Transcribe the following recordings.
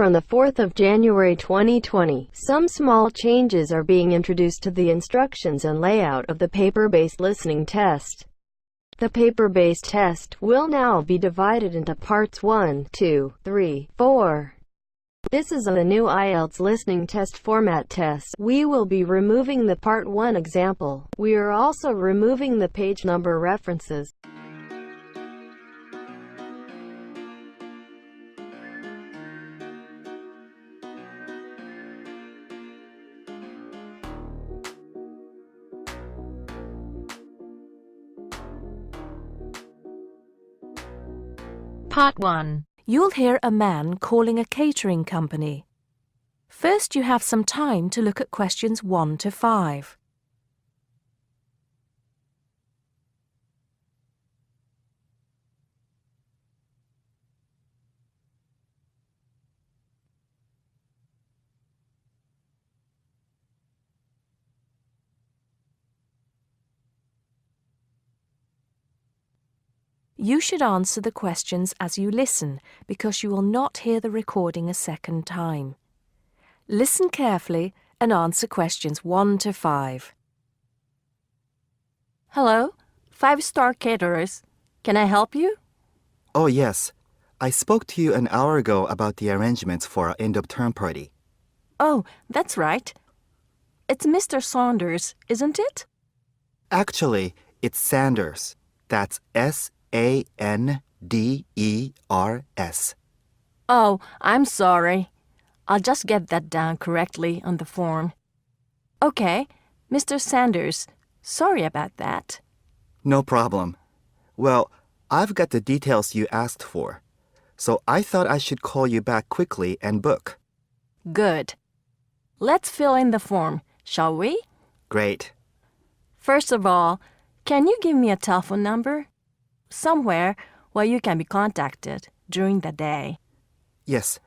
from the 4th of January 2020, some small changes are being introduced to the instructions and layout of the paper-based listening test. The paper-based test will now be divided into parts 1, 2, 3, 4. This is the new Ielts listening test format test. We will be removing the Part 1 example. We are also removing the page number references. Part 1. You'll hear a man calling a catering company. First, you have some time to look at questions 1 to 5. You should answer the questions as you listen, because you will not hear the recording a second time. Listen carefully and answer questions 1 to 5. Hello, 5-star caterers. Can I help you? Oh, yes. I spoke to you an hour ago about the arrangements for our end-of-term party. Oh, that's right. It's Mr. Saunders, isn't it? Actually, it's Sanders. That's Sanders. Oh, I'm sorry. I'll just get that down correctly on the form. Okay, Mr. Sanders, sorry about that. No problem. Well, I've got the details you asked for, so I thought I should call you back quickly and book. Good. Let's fill in the form, shall we? Great. First of all, can you give me a telephone number? Somewhere where you can be contacted during the day. Yes,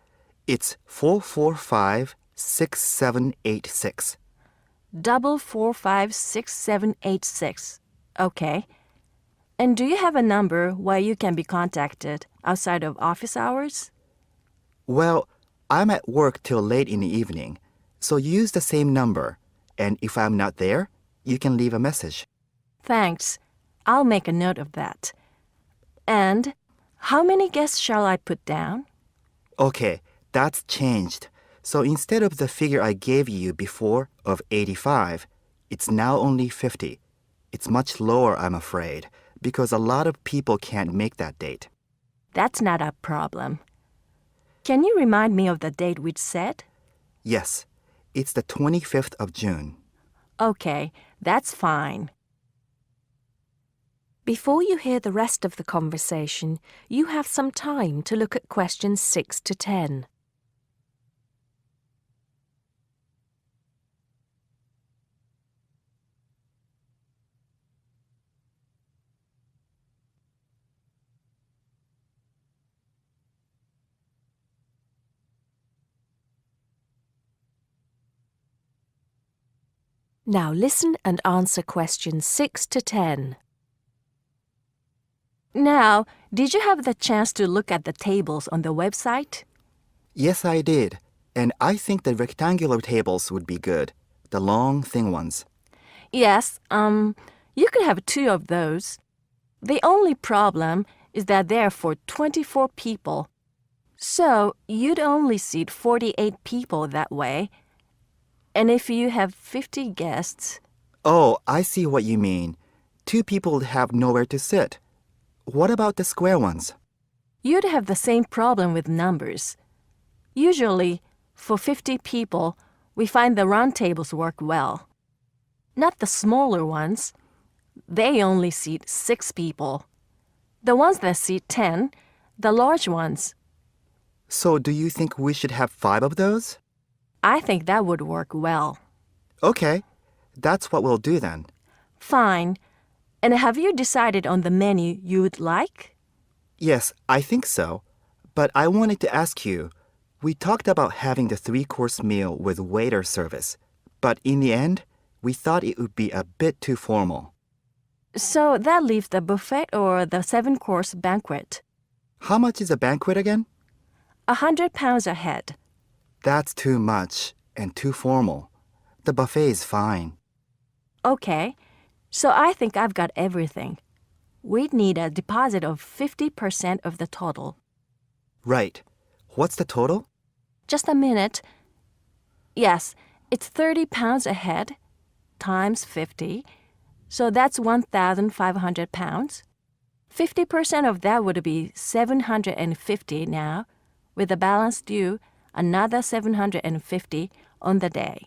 it's 445-6786. 445-6786. Okay. And do you have a number where you can be contacted outside of office hours? Well, I'm at work till late in the evening, so use the same number, and if I'm not there, you can leave a message. Thanks. I'll make a note of that. And how many guests shall I put down? Okay, that's changed. So instead of the figure I gave you before of 85, it's now only 50. It's much lower, I'm afraid, because a lot of people can't make that date. That's not a problem. Can you remind me of the date we'd set? Yes, it's the 25th of June. Okay, that's fine. Before you hear the rest of the conversation, you have some time to look at questions 6 to 10. Now listen and answer questions 6 to 10. Now, did you have the chance to look at the tables on the website? Yes, I did. And I think the rectangular tables would be good. The long, thin ones. Yes, you could have 2 of those. The only problem is that they're for 24 people. So, you'd only seat 48 people that way. And if you have 50 guests... Oh, I see what you mean. 2 people would have nowhere to sit. What about the square ones? You'd have the same problem with numbers. Usually, for 50 people, we find the round tables work well. Not the smaller ones. They only seat 6 people. The ones that seat 10, the large ones. So do you think we should have 5 of those? I think that would work well. Okay, that's what we'll do then. Fine. And have you decided on the menu you would like? Yes, I think so. But I wanted to ask you, we talked about having the 3-course meal with waiter service, but in the end, we thought it would be a bit too formal. So that leaves the buffet or the 7-course banquet. How much is a banquet again? £100 a head. That's too much and too formal. The buffet is fine. Okay, so I think I've got everything. We'd need a deposit of 50% of the total. Right. What's the total? Just a minute. Yes, it's £30 a head times 50, so that's £1,500. 50% of that would be $750 now, with the balance due another $750 on the day.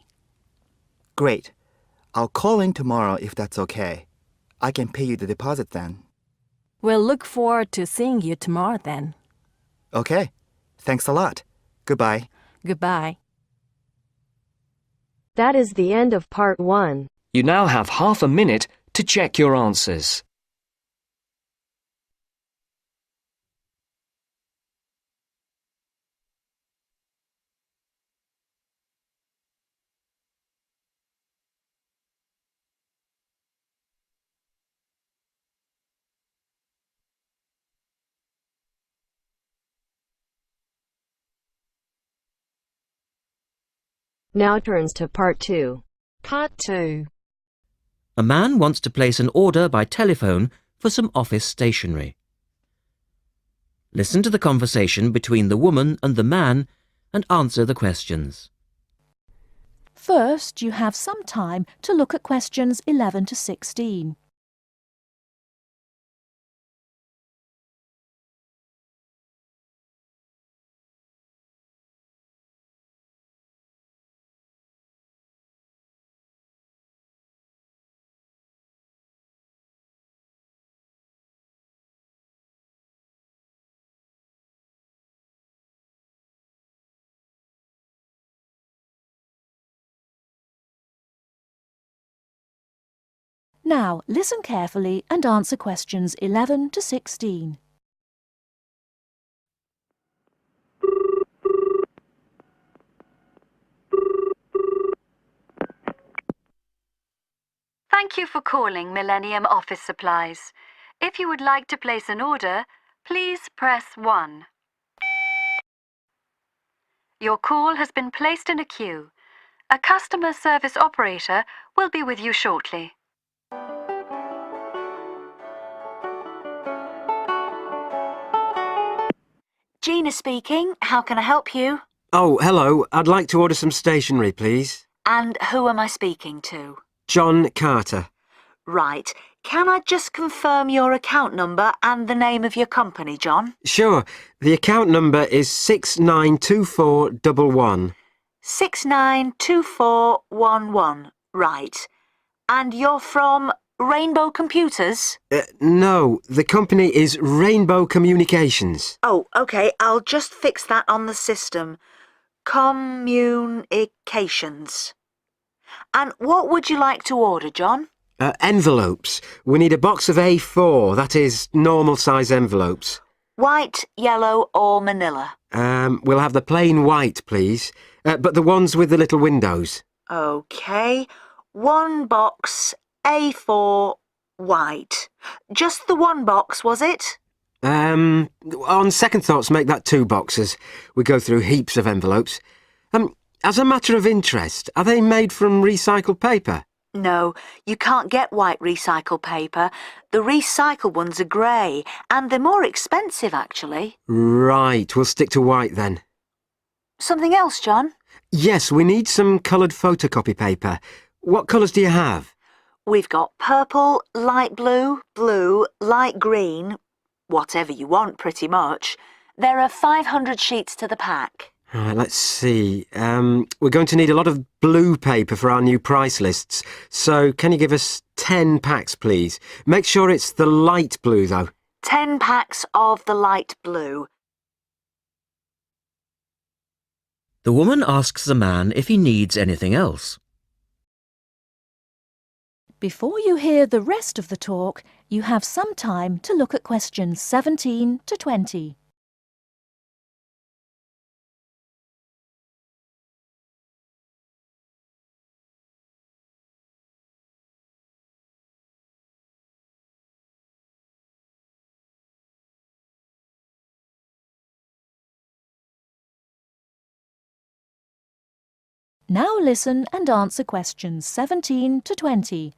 Great. I'll call in tomorrow if that's okay. I can pay you the deposit then. We'll look forward to seeing you tomorrow then. Okay. Thanks a lot. Goodbye. Goodbye. That is the end of part 1. You now have half a minute to check your answers. Now turns to part 2. Part 2. A man wants to place an order by telephone for some office stationery. Listen to the conversation between the woman and the man and answer the questions. First, you have some time to look at questions 11 to 16. Now, listen carefully and answer questions 11 to 16. Thank you for calling Millennium Office Supplies. If you would like to place an order, please press 1. Your call has been placed in a queue. A customer service operator will be with you shortly. Gina speaking. How can I help you? Oh, hello. I'd like to order some stationery, please. And who am I speaking to? John Carter. Right. Can I just confirm your account number and the name of your company, John? Sure. The account number is 692411. 692411. Right. And you're from Rainbow Computers? No, the company is Rainbow Communications. Oh, okay. I'll just fix that on the system. Communications. And what would you like to order, John? Envelopes. We need a box of A4, that is, normal size envelopes. White, yellow or manila? We'll have the plain white, please. But the ones with the little windows. Okay. One box, A4, white. Just the one box, was it? On second thoughts, make that 2 boxes. We go through heaps of envelopes. As a matter of interest, are they made from recycled paper? No, you can't get white recycled paper. The recycled ones are grey, and they're more expensive, actually. Right, we'll stick to white then. Something else, John? Yes, we need some coloured photocopy paper. What colours do you have? We've got purple, light blue, blue, light green, whatever you want, pretty much. There are 500 sheets to the pack. Right, let's see. We're going to need a lot of blue paper for our new price lists. So can you give us 10 packs, please? Make sure it's the light blue, though. 10 packs of the light blue. The woman asks the man if he needs anything else. Before you hear the rest of the talk, you have some time to look at questions 17 to 20. Now listen and answer questions 17 to 20.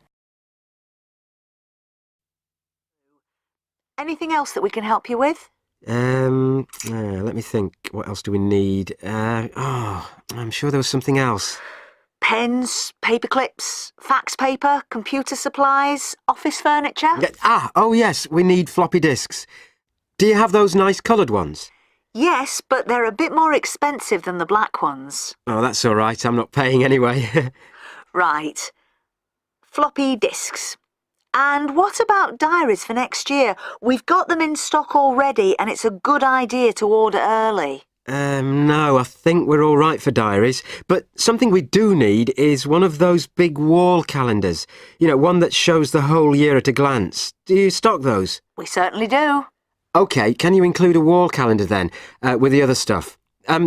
Anything else that we can help you with? Let me think. What else do we need? I'm sure there was something else. Pens, paper clips, fax paper, computer supplies, office furniture? Oh yes, we need floppy disks. Do you have those nice coloured ones? Yes, but they're a bit more expensive than the black ones. Oh, that's all right. I'm not paying anyway. Right. Floppy disks. And what about diaries for next year? We've got them in stock already and it's a good idea to order early. No, I think we're all right for diaries. But something we do need is one of those big wall calendars. You know, one that shows the whole year at a glance. Do you stock those? We certainly do. OK, can you include a wall calendar then, with the other stuff?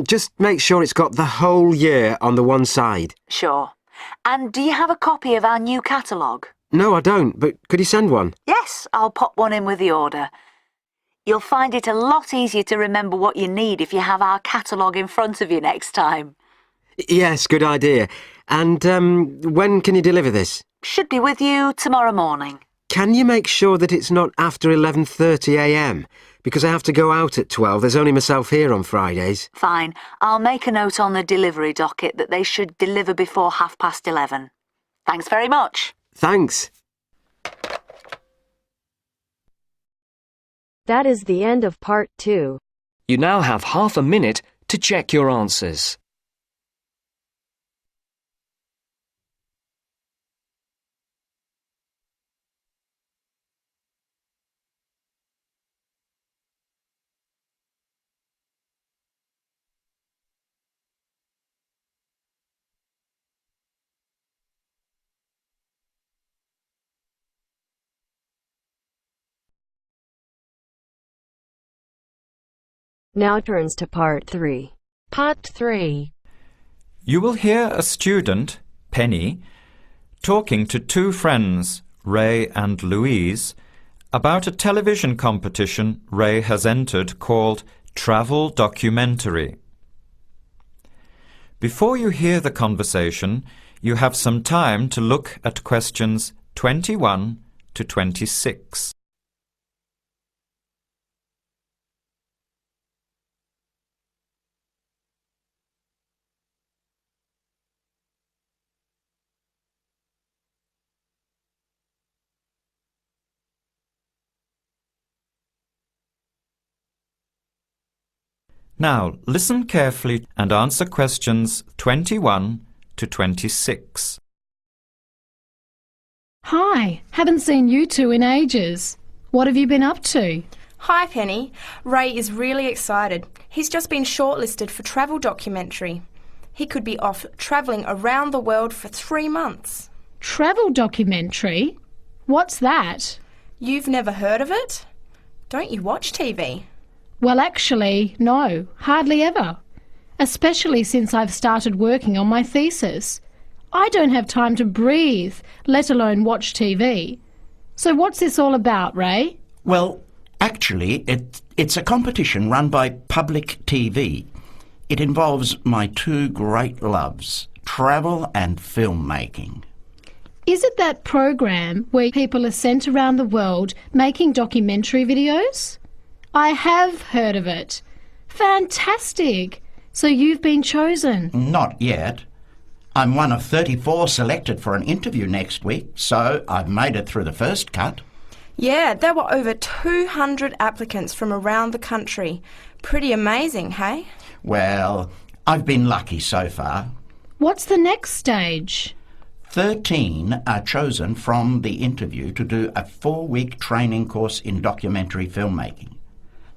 Just make sure it's got the whole year on the one side. Sure. And do you have a copy of our new catalogue? No, I don't, but could you send one? Yes, I'll pop one in with the order. You'll find it a lot easier to remember what you need if you have our catalogue in front of you next time. Yes, good idea. And when can you deliver this? Should be with you tomorrow morning. Can you make sure that it's not after 11:30 a.m? Because I have to go out at 12. There's only myself here on Fridays. Fine. I'll make a note on the delivery docket that they should deliver before 11:30. Thanks very much. Thanks. That is the end of part 2. You now have half a minute to check your answers. Now turns to part 3. Part 3. You will hear a student, Penny, talking to two friends, Ray and Louise, about a television competition Ray has entered called Travel Documentary. Before you hear the conversation, you have some time to look at questions 21 to 26. Now, listen carefully and answer questions 21 to 26. Hi, haven't seen you two in ages. What have you been up to? Hi, Penny. Ray is really excited. He's just been shortlisted for Travel Documentary. He could be off travelling around the world for 3 months. Travel documentary? What's that? You've never heard of it? Don't you watch TV? Well, actually, no, hardly ever. Especially since I've started working on my thesis. I don't have time to breathe, let alone watch TV. So what's this all about, Ray? Well, actually, it's a competition run by public TV. It involves my two great loves, travel and filmmaking. Is it that program where people are sent around the world making documentary videos? I have heard of it. Fantastic! So you've been chosen? Not yet. I'm one of 34 selected for an interview next week, so I've made it through the first cut. Yeah, there were over 200 applicants from around the country. Pretty amazing, hey? Well, I've been lucky so far. What's the next stage? 13 are chosen from the interview to do a 4-week training course in documentary filmmaking.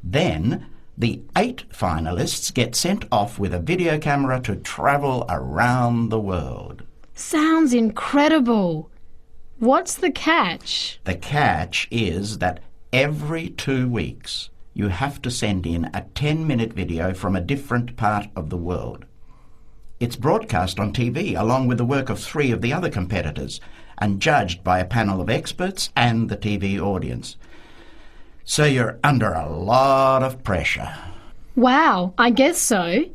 Then, the 8 finalists get sent off with a video camera to travel around the world. Sounds incredible. What's the catch? The catch is that every 2 weeks you have to send in a 10-minute video from a different part of the world. It's broadcast on TV along with the work of 3 of the other competitors and judged by a panel of experts and the TV audience. So you're under a lot of pressure. Wow, I guess so.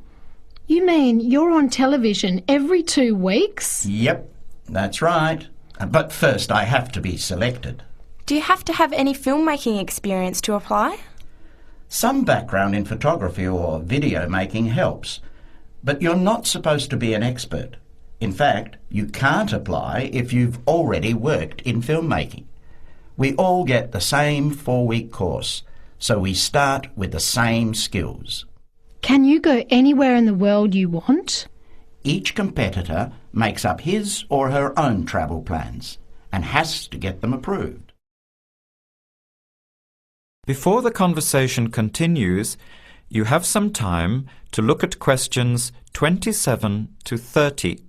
You mean you're on television every 2 weeks? Yep, that's right. But first I have to be selected. Do you have to have any filmmaking experience to apply? Some background in photography or video making helps, but you're not supposed to be an expert. In fact, you can't apply if you've already worked in filmmaking. We all get the same 4-week course, so we start with the same skills. Can you go anywhere in the world you want? Each competitor makes up his or her own travel plans and has to get them approved. Before the conversation continues, you have some time to look at questions 27 to 30.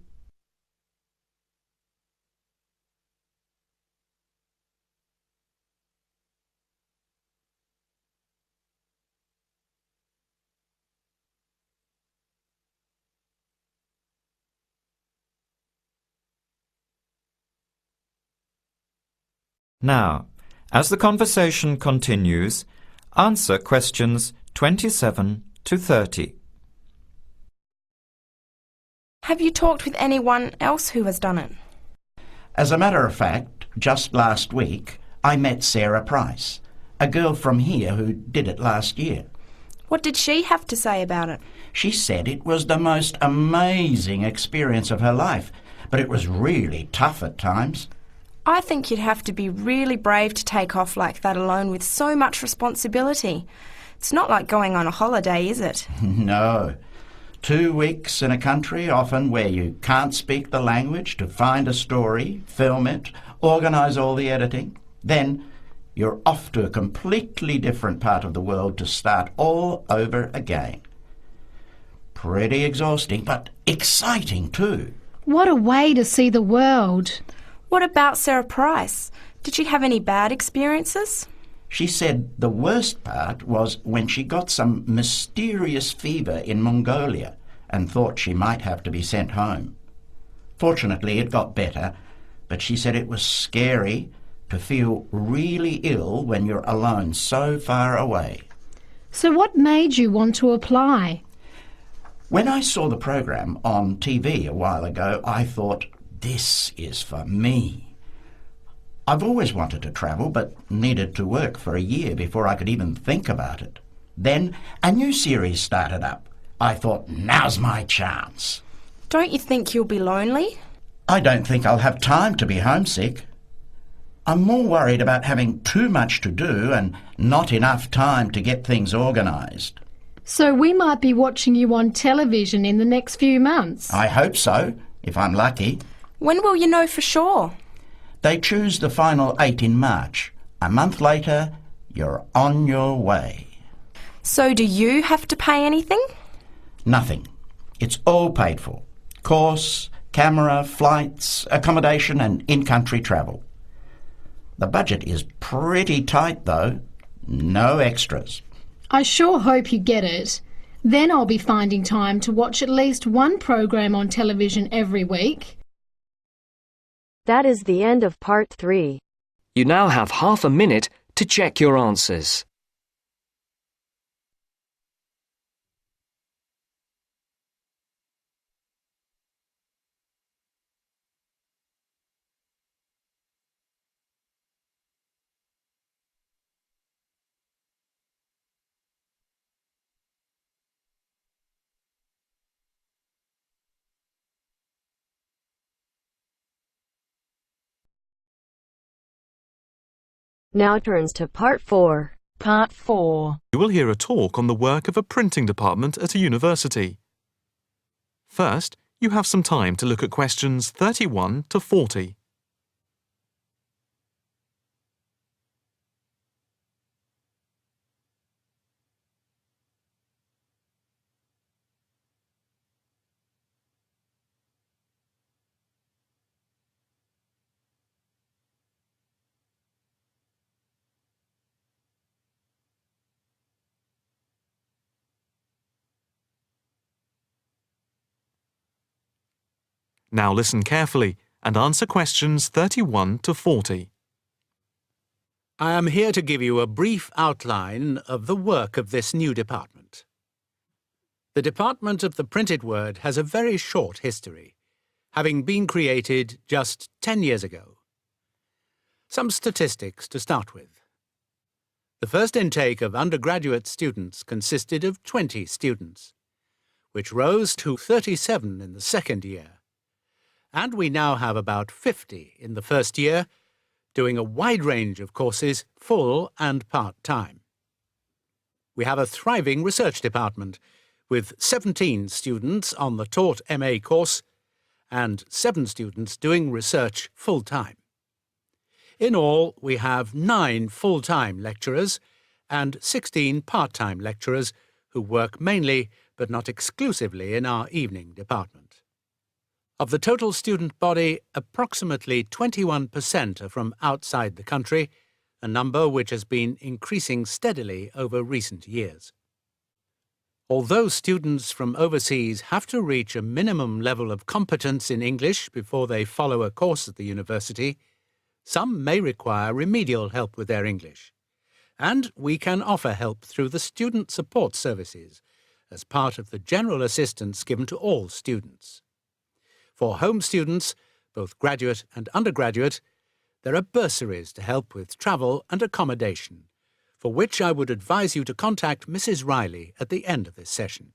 Now, as the conversation continues, answer questions 27 to 30. Have you talked with anyone else who has done it? As a matter of fact, just last week I met Sarah Price, a girl from here who did it last year. What did she have to say about it? She said it was the most amazing experience of her life, but it was really tough at times. I think you'd have to be really brave to take off like that alone with so much responsibility. It's not like going on a holiday, is it? No. 2 weeks in a country, often where you can't speak the language, to find a story, film it, organise all the editing. Then you're off to a completely different part of the world to start all over again. Pretty exhausting, but exciting too. What a way to see the world. What about Sarah Price? Did she have any bad experiences? She said the worst part was when she got some mysterious fever in Mongolia and thought she might have to be sent home. Fortunately, it got better, but she said it was scary to feel really ill when you're alone so far away. So what made you want to apply? When I saw the program on TV a while ago, I thought, this is for me. I've always wanted to travel, but needed to work for a year before I could even think about it. Then a new series started up. I thought, now's my chance. Don't you think you'll be lonely? I don't think I'll have time to be homesick. I'm more worried about having too much to do and not enough time to get things organised. So we might be watching you on television in the next few months. I hope so, if I'm lucky. When will you know for sure? They choose the final 8 in March. A month later, you're on your way. So do you have to pay anything? Nothing. It's all paid for. Course, camera, flights, accommodation and in-country travel. The budget is pretty tight though. No extras. I sure hope you get it. Then I'll be finding time to watch at least one program on television every week. That is the end of part 3. You now have half a minute to check your answers. Now turns to part 4. Part 4. You will hear a talk on the work of a printing department at a university. First, you have some time to look at questions 31 to 40. Now listen carefully and answer questions 31 to 40. I am here to give you a brief outline of the work of this new department. The department of the printed word has a very short history, having been created just 10 years ago. Some statistics to start with. The first intake of undergraduate students consisted of 20 students, which rose to 37 in the second year. And we now have about 50 in the first year, doing a wide range of courses, full and part-time. We have a thriving research department, with 17 students on the taught MA course and 7 students doing research full-time. In all, we have 9 full-time lecturers and 16 part-time lecturers who work mainly but not exclusively in our evening department. Of the total student body, approximately 21% are from outside the country, a number which has been increasing steadily over recent years. Although students from overseas have to reach a minimum level of competence in English before they follow a course at the university, some may require remedial help with their English, and we can offer help through the Student Support Services as part of the general assistance given to all students. For home students, both graduate and undergraduate, there are bursaries to help with travel and accommodation, for which I would advise you to contact Mrs. Riley at the end of this session.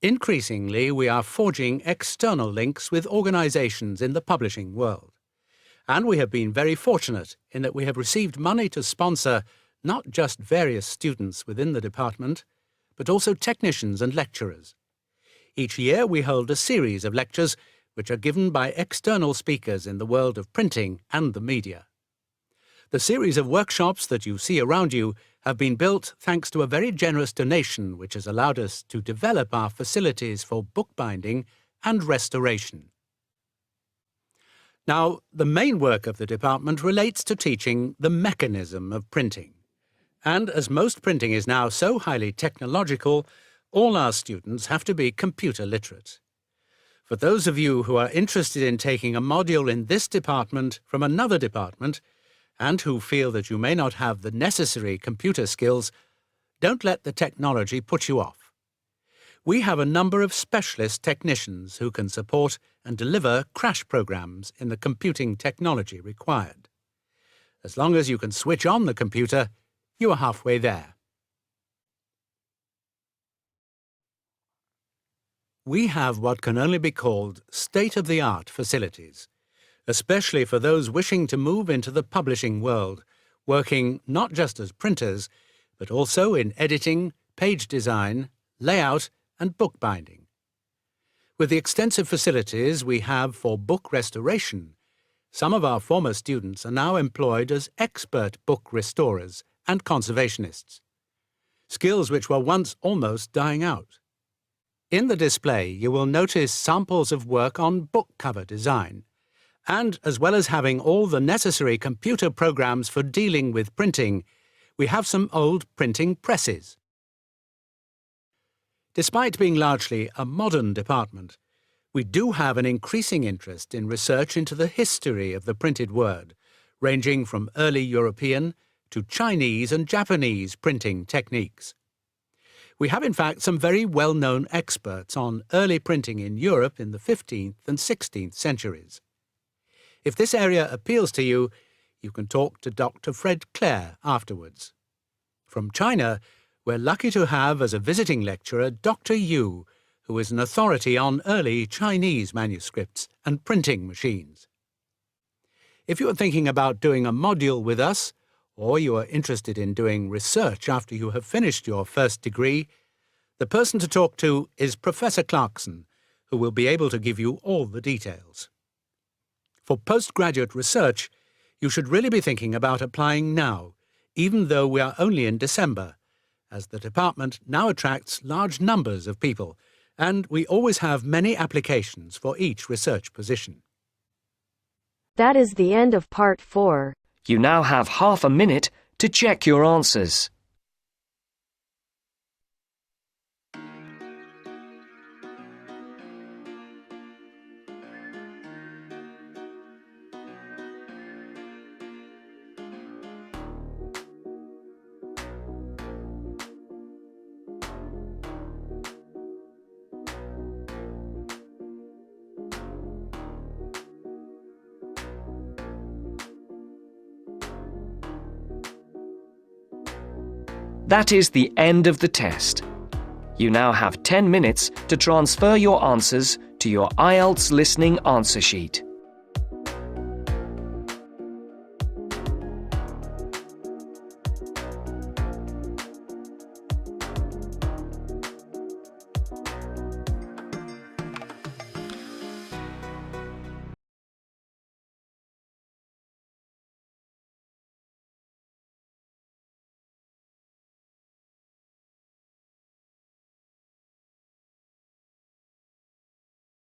Increasingly, we are forging external links with organisations in the publishing world, and we have been very fortunate in that we have received money to sponsor not just various students within the department, but also technicians and lecturers. Each year we hold a series of lectures which are given by external speakers in the world of printing and the media. The series of workshops that you see around you have been built thanks to a very generous donation which has allowed us to develop our facilities for bookbinding and restoration. Now, the main work of the department relates to teaching the mechanism of printing. And as most printing is now so highly technological, all our students have to be computer literate. For those of you who are interested in taking a module in this department from another department, and who feel that you may not have the necessary computer skills, don't let the technology put you off. We have a number of specialist technicians who can support and deliver crash programs in the computing technology required. As long as you can switch on the computer, you are halfway there. We have what can only be called state-of-the-art facilities, especially for those wishing to move into the publishing world, working not just as printers, but also in editing, page design, layout, and bookbinding. With the extensive facilities we have for book restoration, some of our former students are now employed as expert book restorers and conservationists, skills which were once almost dying out. In the display, you will notice samples of work on book cover design, and as well as having all the necessary computer programs for dealing with printing, we have some old printing presses. Despite being largely a modern department, we do have an increasing interest in research into the history of the printed word, ranging from early European to Chinese and Japanese printing techniques. We have in fact some very well-known experts on early printing in Europe in the 15th and 16th centuries. If this area appeals to you, you can talk to Dr. Fred Clare afterwards. From China, we're lucky to have as a visiting lecturer Dr. Yu, who is an authority on early Chinese manuscripts and printing machines. If you are thinking about doing a module with us, or you are interested in doing research after you have finished your first degree, the person to talk to is Professor Clarkson, who will be able to give you all the details. For postgraduate research, you should really be thinking about applying now, even though we are only in December, as the department now attracts large numbers of people, and we always have many applications for each research position. That is the end of part 4. You now have half a minute to check your answers. That is the end of the test. You now have 10 minutes to transfer your answers to your Ielts listening answer sheet.